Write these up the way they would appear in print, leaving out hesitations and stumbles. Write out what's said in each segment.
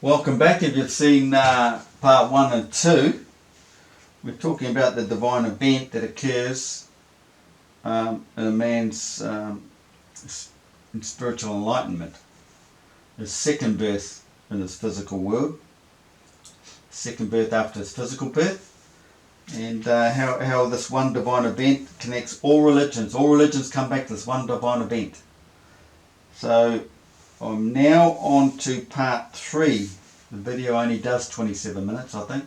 Welcome back. If you've seen part 1 and 2, we're talking about the divine event that occurs in a man's spiritual enlightenment. His second birth in his physical world, second birth after his physical birth, and how this one divine event connects all religions. All religions come back to this one divine event. So I'm now on to part 3. The video only does 27 minutes, I think.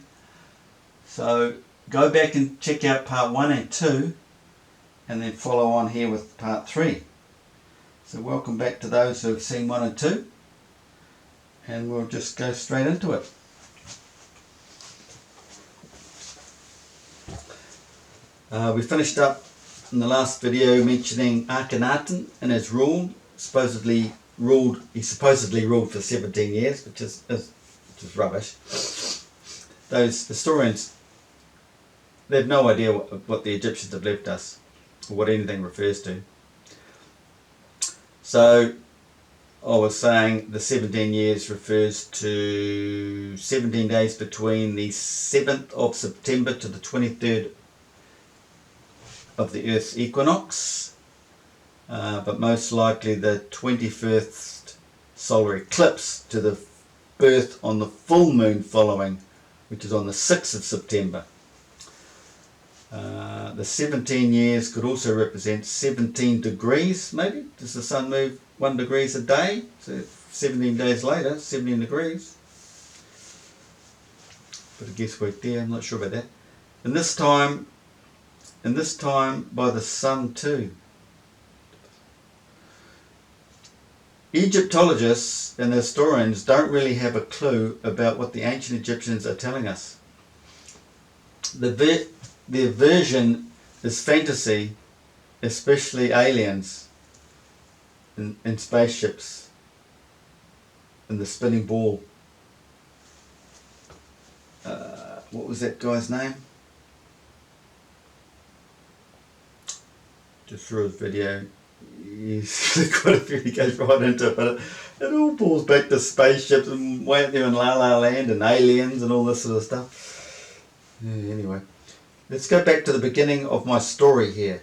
So go back and check out part 1 and 2 and then follow on here with part 3. So welcome back to those who have seen 1 and 2, and we'll just go straight into it. We finished up in the last video mentioning Akhenaten and his rule. He supposedly ruled for 17 years, which is rubbish. Those historians, they have no idea what the Egyptians have left us, or what anything refers to. So I was saying the 17 years refers to 17 days between the 7th of September to the 23rd of the Earth's equinox, but most likely the 21st solar eclipse to the birth on the full moon following, which is on the 6th of September. The 17 years could also represent 17 degrees, maybe. Does the sun move 1 degree a day? So 17 days later, 17 degrees. Bit of guesswork there, I'm not sure about that. And this time by the sun too. Egyptologists and historians don't really have a clue about what the ancient Egyptians are telling us. Their version is fantasy, especially aliens in spaceships and the spinning ball. What was that guy's name? Just through his video. He's quite a few, he goes right into it, but it all pulls back to spaceships and way out there in La La Land and aliens and all this sort of stuff. Yeah, anyway, let's go back to the beginning of my story here,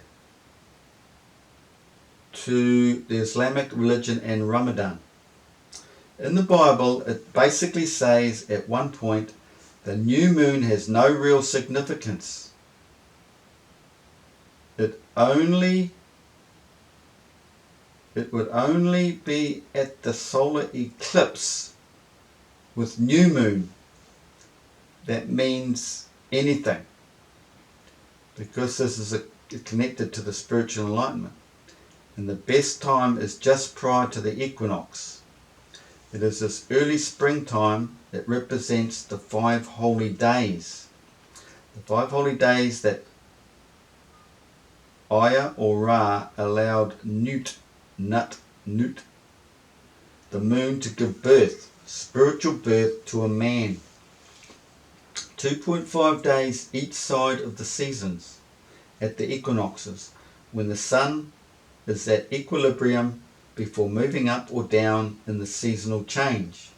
to the Islamic religion and Ramadan. In the Bible, it basically says at one point, the new moon has no real significance. It would only be at the solar eclipse with new moon that means anything, because this is connected to the spiritual enlightenment, and the best time is just prior to the equinox. It is this early springtime that represents the 5 holy days. The 5 holy days that Aya or Ra allowed Nut, the moon, to give birth, spiritual birth, to a man. 2.5 days each side of the seasons at the equinoxes, when the sun is at equilibrium before moving up or down in the seasonal change.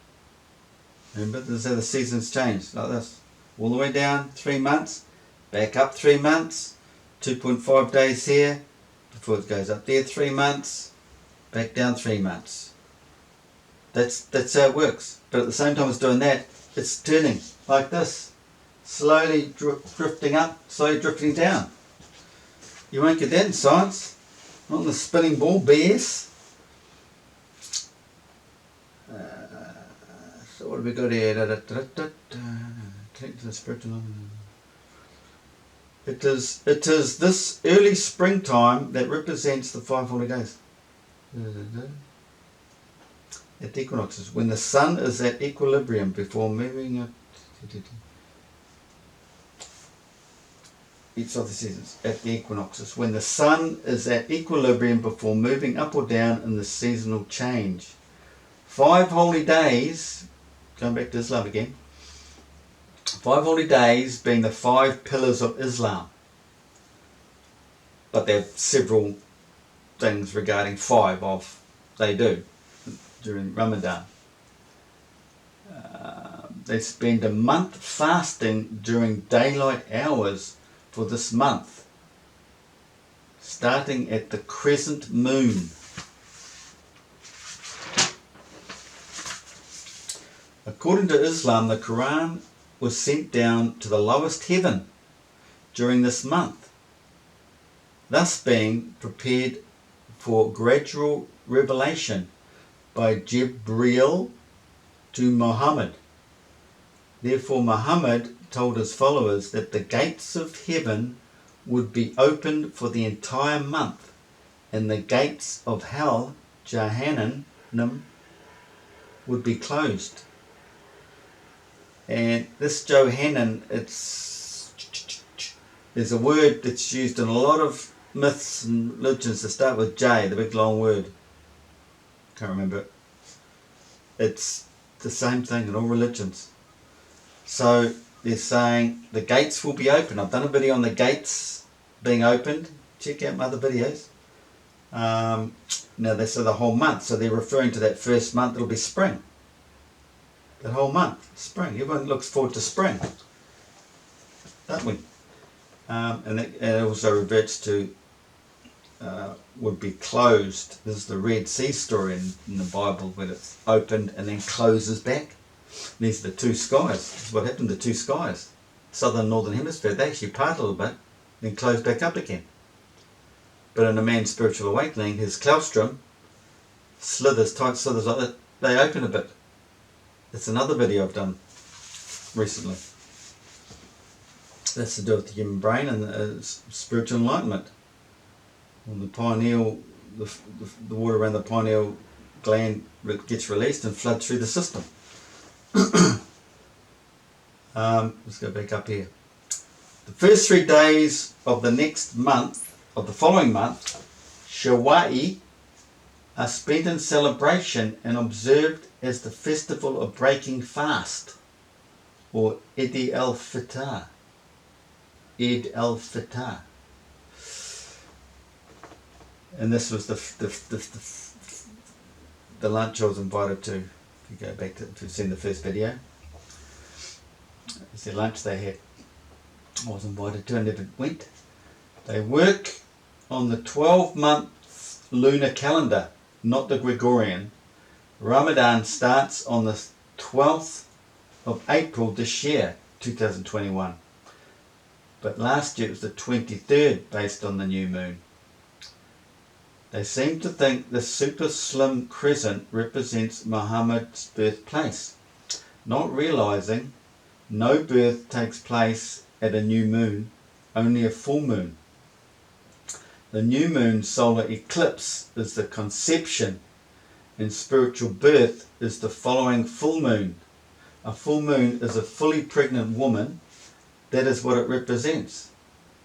Remember, this is how the seasons change, like this. All the way down 3 months, back up 3 months, 2.5 days here, before it goes up there 3 months, back down 3 months. That's how it works. But at the same time as doing that, it's turning like this, slowly drifting up, slowly drifting down. You won't get that in science, not in the spinning ball BS. So what have we got here? Connect to the spiritual. It is this early springtime that represents the 5 holy days. At the equinoxes, when the sun is at equilibrium before moving up each of the seasons. At the equinoxes, when the sun is at equilibrium before moving up or down in the seasonal change. 5 holy days, going back to Islam again, 5 holy days being the 5 pillars of Islam. But there are several things regarding 5 of they do during Ramadan. they spend a month fasting during daylight hours for this month, starting at the crescent moon. According to Islam, the Quran was sent down to the lowest heaven during this month, thus being prepared for gradual revelation by Jibreel to Muhammad. Therefore Muhammad told his followers that the gates of heaven would be opened for the entire month, and the gates of hell, Jahannam, would be closed. And this Johanan, there's a word that's used in a lot of myths and religions that start with J, the big long word. Can't remember it. It's the same thing in all religions. So they're saying the gates will be open. I've done a video on the gates being opened. Check out my other videos. Now they say the whole month, so they're referring to that first month. It'll be spring. That whole month, spring. Everyone looks forward to spring, don't we? And it also reverts to would be closed. This is the Red Sea story in the Bible, where it's opened and then closes back. These are the two skies. This is what happened to the two skies. Southern and Northern Hemisphere, they actually part a little bit, then close back up again. But in a man's spiritual awakening, his claustrum slithers, tight slithers like that, they open a bit. That's another video I've done recently. That's to do with the human brain and spiritual enlightenment. When the pineal, the water around the pineal gland gets released and floods through the system. Let's go back up here. The first 3 days of the next month, of the following month, Shawwal, are spent in celebration and observed as the festival of breaking fast, or Eid al-Fitr. Eid al-Fitr. And this was the lunch I was invited to. If you go back to, if you've seen the first video, it's the lunch they had. I was invited to, I never went. They work on the 12-month lunar calendar, not the Gregorian. Ramadan starts on the 12th of April this year, 2021. But last year it was the 23rd, based on the new moon. They seem to think the super slim crescent represents Muhammad's birthplace, not realizing no birth takes place at a new moon, only a full moon. The new moon solar eclipse is the conception, and spiritual birth is the following full moon. A full moon is a fully pregnant woman. That is what it represents.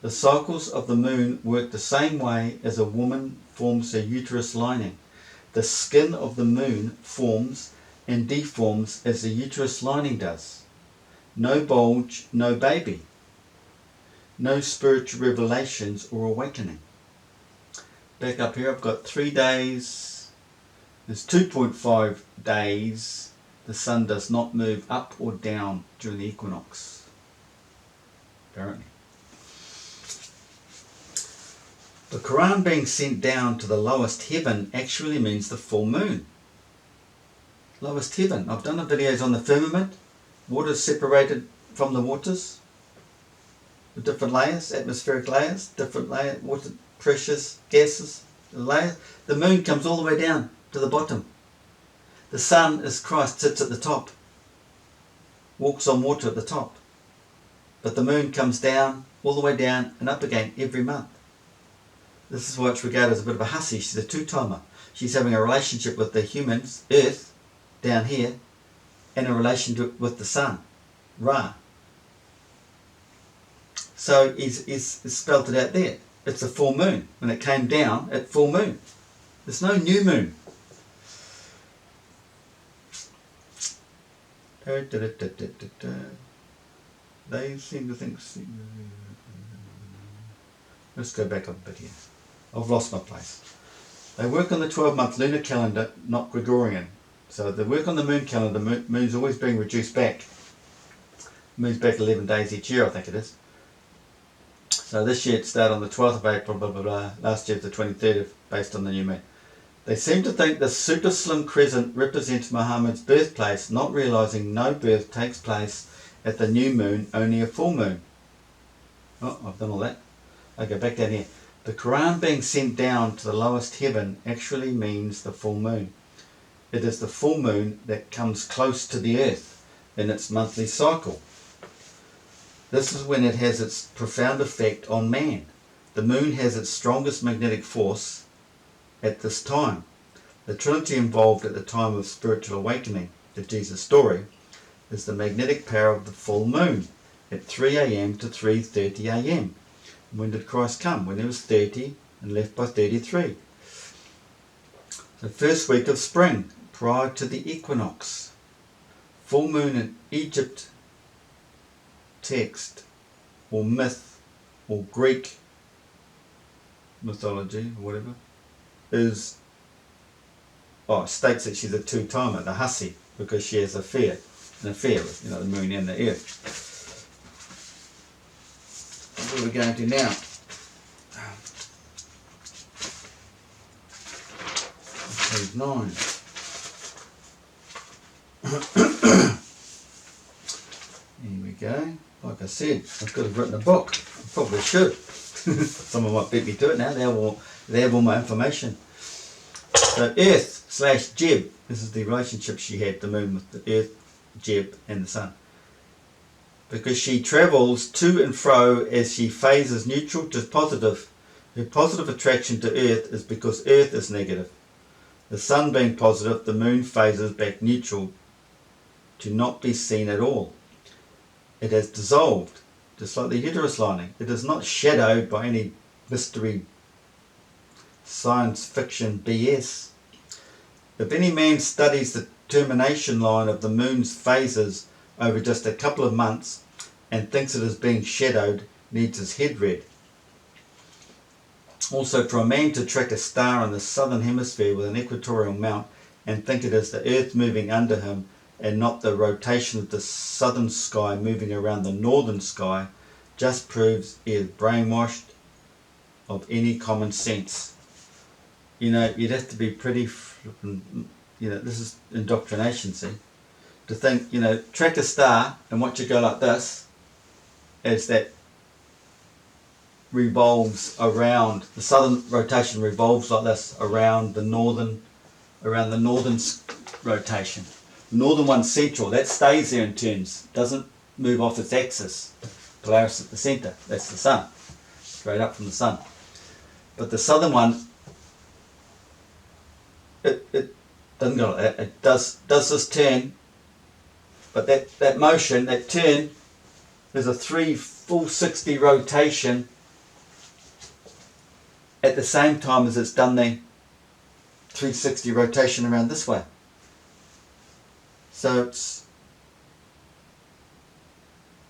The cycles of the moon work the same way as a woman forms her uterus lining. The skin of the moon forms and deforms as the uterus lining does. No bulge, no baby. No spiritual revelations or awakening. Back up here, I've got 3 days. There's 2.5 days. The sun does not move up or down during the equinox, apparently. The Quran being sent down to the lowest heaven actually means the full moon. Lowest heaven. I've done the videos on the firmament. Water's separated from the waters. The different layers, atmospheric layers, different layer, water pressures, gases, layers. The moon comes all the way down to the bottom. The sun, as Christ, sits at the top. Walks on water at the top. But the moon comes down, all the way down and up again every month. This is why it's regarded as a bit of a hussy. She's a two-timer. She's having a relationship with the humans, Earth, down here, and a relationship with the sun, Ra. So he's spelled it out there. It's a full moon. When it came down at full moon. There's no new moon. They seem to think... Let's go back up a bit here. I've lost my place. They work on the 12-month lunar calendar, not Gregorian. So they work on the moon calendar. Moon's always being reduced back. Moves back 11 days each year, I think it is. So this year it started on the 12th of April, blah blah blah. Last year it was the 23rd, based on the new moon. They seem to think the super slim crescent represents Muhammad's birthplace, not realising no birth takes place at the new moon, only a full moon. Oh, I've done all that. Okay, back down here. The Quran being sent down to the lowest heaven actually means the full moon. It is the full moon that comes close to the earth in its monthly cycle. This is when it has its profound effect on man. The moon has its strongest magnetic force at this time. The trinity involved at the time of spiritual awakening, the Jesus story, is the magnetic power of the full moon at 3 a.m. to 3:30 a.m. When did Christ come? When he was 30 and left by 33. The first week of spring, prior to the equinox. Full moon in Egypt text or myth or Greek mythology or whatever states that she's a two-timer, the hussy, because she has an affair with the moon and the earth. What are we going to now? Page 9. Here we go. Like I said, I could have written a book. I probably should. Someone might beat me to it now. They have all my information. So Earth/Jeb. This is the relationship she had, the moon, with the Earth, Jeb, and the sun. Because she travels to and fro as she phases neutral to positive. Her positive attraction to Earth is because Earth is negative. The sun being positive, the moon phases back neutral to not be seen at all. It has dissolved, just like the uterus lining. It is not shadowed by any mystery science fiction BS. If any man studies the termination line of the moon's phases over just a couple of months and thinks it is being shadowed, needs his head read. Also, for a man to track a star in the southern hemisphere with an equatorial mount and think it is the earth moving under him and not the rotation of the southern sky moving around the northern sky just proves he is brainwashed of any common sense. You'd have to be pretty flippin', this is indoctrination, see? To think, track a star and watch it go like this as that revolves around, the southern rotation revolves like this around the northern rotation. The northern one's central, that stays there and turns, doesn't move off its axis. Polaris at the centre, that's the sun, straight up from the sun. But the southern one, it doesn't go like that. It does this turn, but that motion, that turn, there's a full 60 rotation at the same time as it's done the 360 rotation around this way. So it's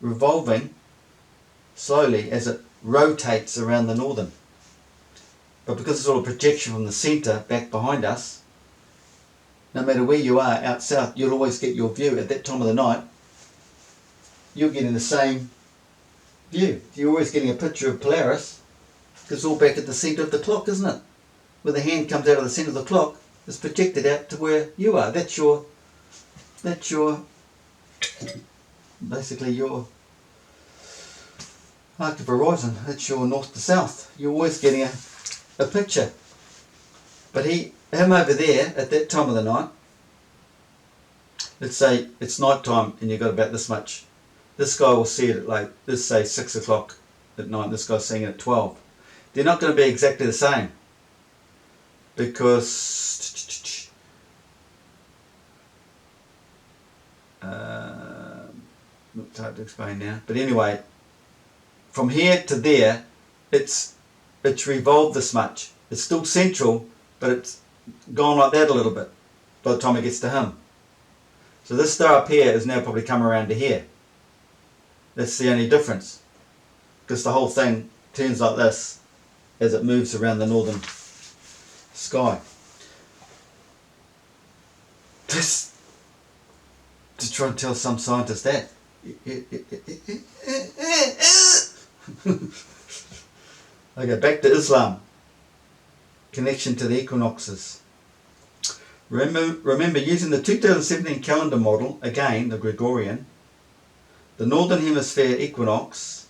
revolving slowly as it rotates around the northern. But because it's all a projection from the centre back behind us, no matter where you are out south, you'll always get your view at that time of the night. You're getting the same view. You're always getting a picture of Polaris, because it's all back at the centre of the clock, isn't it? Where the hand comes out of the centre of the clock, it's projected out to where you are. That's your basically your arc of horizon. That's your north to south. You're always getting a picture. But him over there at that time of the night, let's say it's night time and you've got about this much. This guy will see it at like, let's say 6 o'clock at night, this guy's seeing it at 12. They're not going to be exactly the same, because not hard to explain now, but anyway, from here to there, it's revolved this much. It's still central, but it's gone like that a little bit by the time it gets to him. So this star up here has now probably come around to here. That's the only difference, because the whole thing turns like this as it moves around the northern sky. This, to try and tell some scientist that, Okay, back to Islam. Connection to the equinoxes. Remember, using the 2017 calendar model, again the Gregorian, the Northern Hemisphere equinox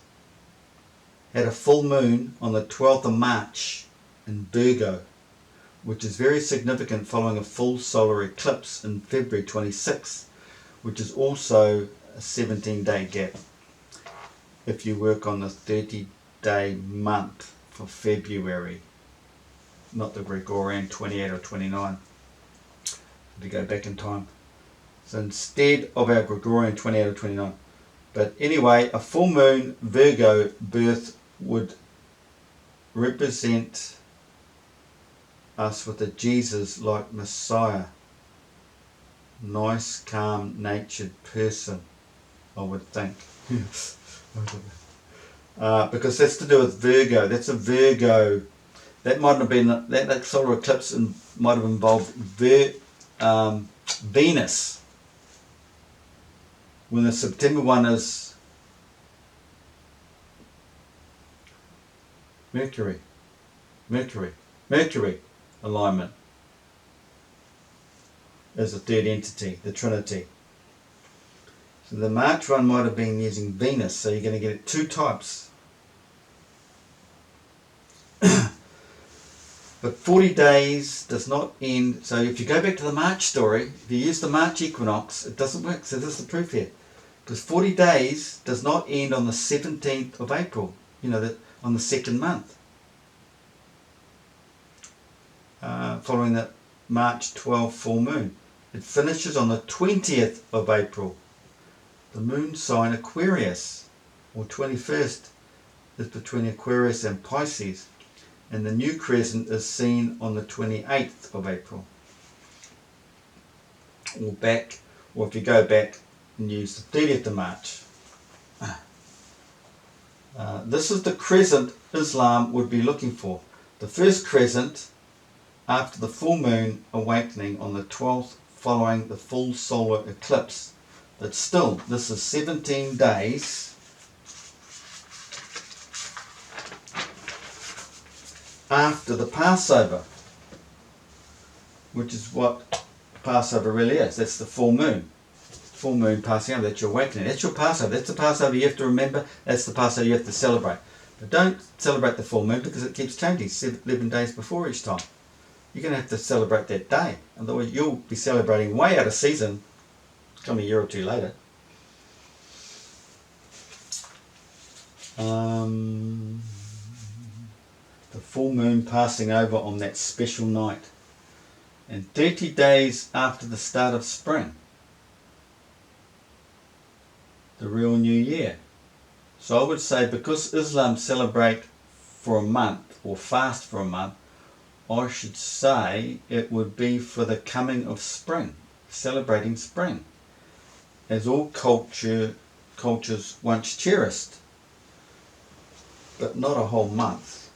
had a full moon on the 12th of March in Virgo, which is very significant following a full solar eclipse in February 26, which is also a 17-day gap if you work on the 30-day month for February, not the Gregorian 28 or 29, to go back in time. So instead of our Gregorian 28 or 29. But anyway, a full moon Virgo birth would represent us with a Jesus-like Messiah. Nice, calm, natured person, I would think. Because that's to do with Virgo. That's a Virgo. That might have been, that solar eclipse might have involved Venus. When the September one is Mercury alignment as a third entity, the Trinity. So the March one might have been using Venus, so you're going to get it two types. But 40 days does not end, so if you go back to the March story, if you use the March equinox, it doesn't work. So this is the proof here. Because 40 days does not end on the 17th of April, on the second month, following the March 12 full moon. It finishes on the 20th of April. The moon sign Aquarius, or 21st, is between Aquarius and Pisces, and the new crescent is seen on the 28th of April. Or if you go back and use the 30th of March. This is the crescent Islam would be looking for. The first crescent after the full moon awakening on the 12th following the full solar eclipse. But still, this is 17 days after the Passover, which is what Passover really is. That's the full moon. Full moon passing over, that's your awakening. That's your Passover. That's the Passover you have to remember. That's the Passover you have to celebrate. But don't celebrate the full moon because it keeps changing 11 days before each time. You're going to have to celebrate that day. Otherwise you'll be celebrating way out of season come a year or two later. The full moon passing over on that special night. And 30 days after the start of spring. The real new year. So I would say because Islam celebrate for a month or fast for a month, I should say it would be for the coming of spring, celebrating spring, as all cultures once cherished, but not a whole month.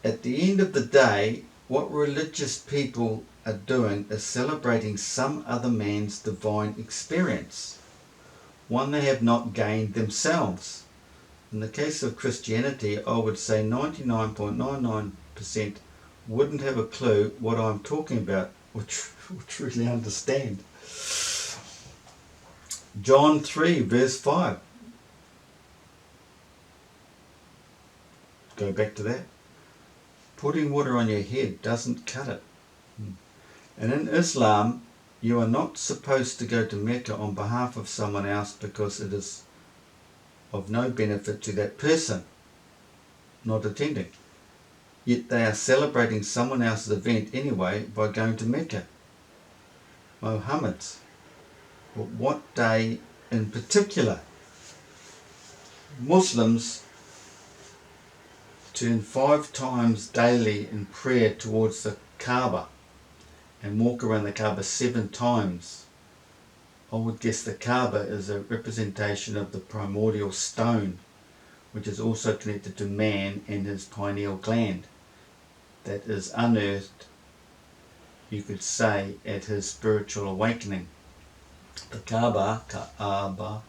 At the end of the day, what religious people are doing is celebrating some other man's divine experience, one they have not gained themselves. In the case of Christianity, I would say 99.99% wouldn't have a clue what I'm talking about or truly understand. John 3 verse 5. Go back to that. Putting water on your head doesn't cut it. And in Islam, you are not supposed to go to Mecca on behalf of someone else because it is of no benefit to that person not attending. Yet they are celebrating someone else's event anyway by going to Mecca. Muhammad's. But what day in particular? Muslims turn 5 times daily in prayer towards the Kaaba and walk around the Kaaba 7 times. I would guess the Kaaba is a representation of the primordial stone, which is also connected to man and his pineal gland, that is unearthed, you could say, at his spiritual awakening. The Kaaba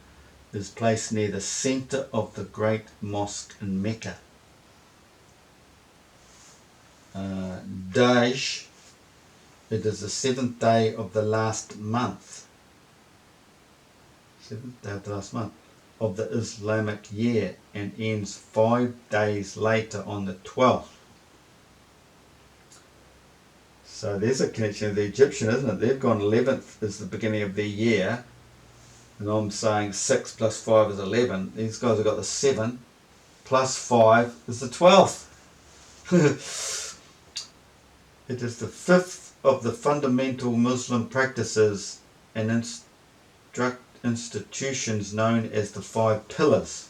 is placed near the center of the Great Mosque in Mecca. Daj, it is the seventh day of the last month. Seventh day of the last month of the Islamic year and ends 5 days later on the 12th. So there's a connection with the Egyptian, isn't it? They've gone 11th is the beginning of their year, and I'm saying 6 plus 5 is 11. These guys have got the 7 plus 5 is the 12th. It is the fifth of the fundamental Muslim practices and institutions known as the 5 pillars.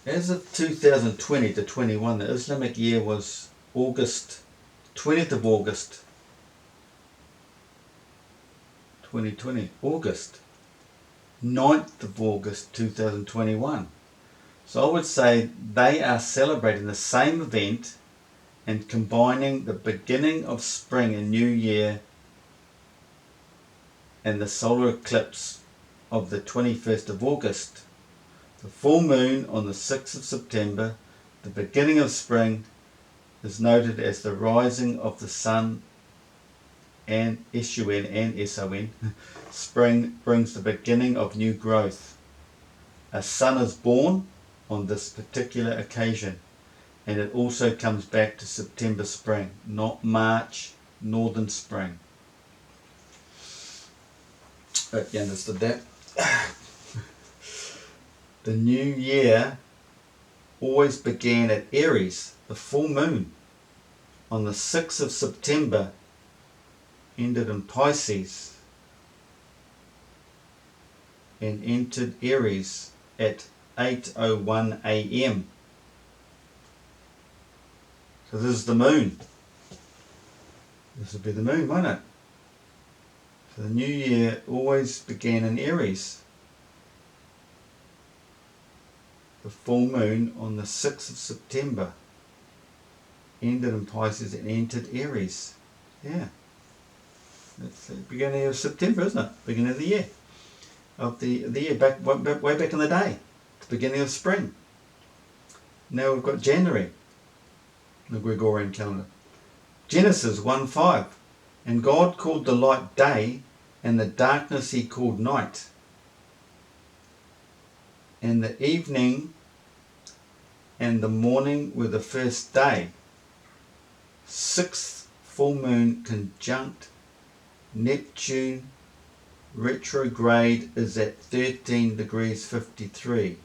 As of 2020 to 21, the Islamic year was 20th of August 2020, August 9th of August 2021. So I would say they are celebrating the same event and combining the beginning of spring and new year and the solar eclipse of the 21st of August. The full moon on the 6th of September, the beginning of spring, is noted as the rising of the sun and S-U-N and S-O-N. Spring brings the beginning of new growth. A son is born on this particular occasion, and it also comes back to September spring, not March northern spring. Hope you understood that. The new year always began at Aries, the full moon, on the 6th of September, ended in Pisces, and entered Aries at 8:01 a.m. So this is the moon. This would be the moon, won't it? So the new year always began in Aries. The full moon on the 6th of September, ended in Pisces and entered Aries. Yeah. That's the beginning of September, isn't it? Beginning of the year. Of the year, way back in the day. The beginning of spring. Now we've got January, the Gregorian calendar. Genesis 1:5. And God called the light day, and the darkness he called night. And the evening and the morning were the first day. 6th full moon conjunct Neptune retrograde is at 13 degrees 53.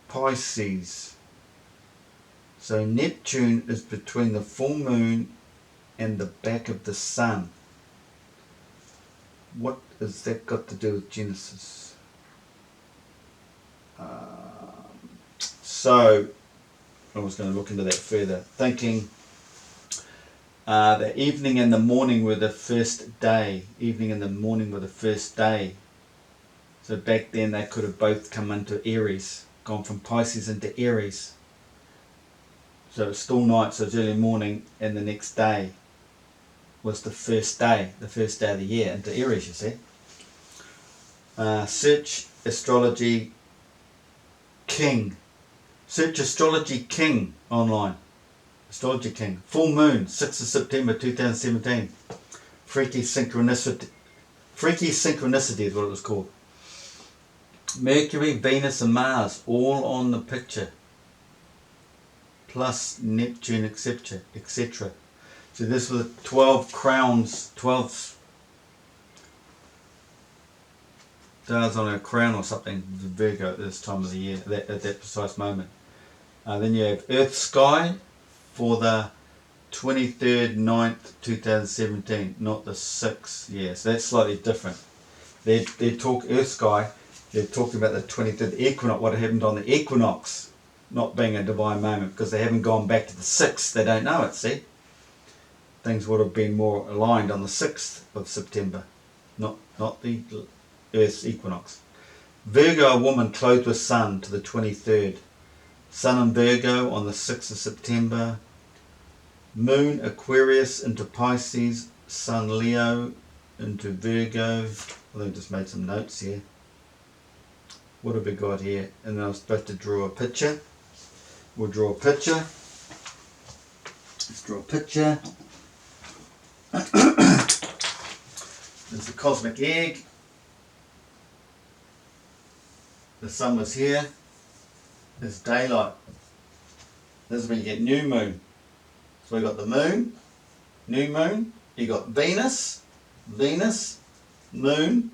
Pisces. So Neptune is between the full moon and the back of the sun. What has that got to do with Genesis? So I was going to look into that further, thinking the evening and the morning were the first day. Evening and the morning were the first day. So back then they could have both come into Aries, gone from Pisces into Aries. So it's still night, so it's early morning, and the next day was the first day of the year into Aries, you see. Search Astrology King. Search Astrology King online. Astrology King. Full moon, 6th of September 2017. Freaky synchronicity is what it was called. Mercury, Venus and Mars all on the picture. Plus Neptune, etc. etc. So this was 12 crowns, 12 stars on a crown or something, Virgo at this time of the year, at that precise moment. Then you have Earth Sky for the 23rd, 9th, 2017, not the 6th. Yeah, so that's slightly different. They talk Earth Sky, they're talking about the 23rd equinox, what happened on the equinox, not being a divine moment, because they haven't gone back to the 6th, they don't know it, see? Things would have been more aligned on the 6th of September, not the Earth's equinox. Virgo, a woman clothed with sun, to the 23rd. Sun in Virgo on the 6th of September. Moon Aquarius into Pisces, Sun Leo into Virgo. Well, I just made some notes here. What have we got here? And then I'm supposed to draw a picture. We'll draw a picture. Let's draw a picture. There's the cosmic egg. The sun was here. There's daylight. This is when you get new moon. So we got the moon, new moon. You got Venus, moon,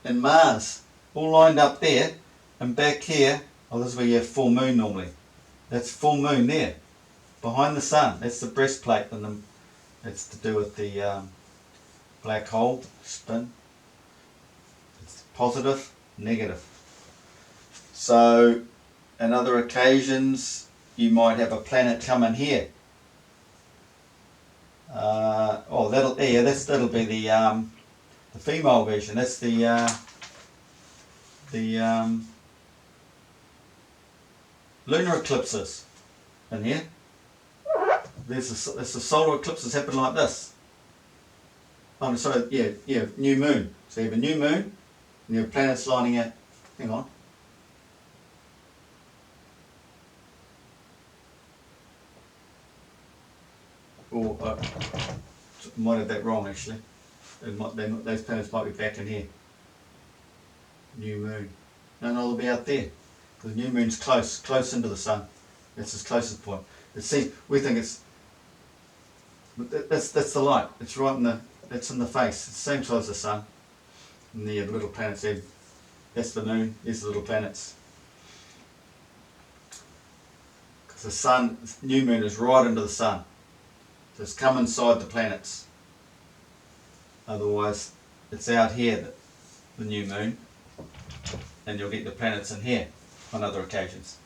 and Mars all lined up there. And back here, oh, this is where you have full moon normally. That's full moon there, behind the sun. That's the breastplate, and that's to do with the black hole spin. It's positive, negative. So, on other occasions, you might have a planet come in here. That'll be the female version. That's the lunar eclipses in here. There's the solar eclipses happen like this. Oh, sorry, yeah, new moon. So you have a new moon, and you have planets lining up. Hang on. Or might have that wrong actually. Those planets might be back in here. New moon. No, they'll be out there. Because the new moon's close into the sun. That's its closest point. We think it's that's the light. It's right in that's in the face. It's the same size as the sun. And the little planets there. That's the moon. There's the little planets. Because the sun, new moon is right into the sun. So it's come inside the planets. Otherwise, it's out here, the new moon, and you'll get the planets in here on other occasions.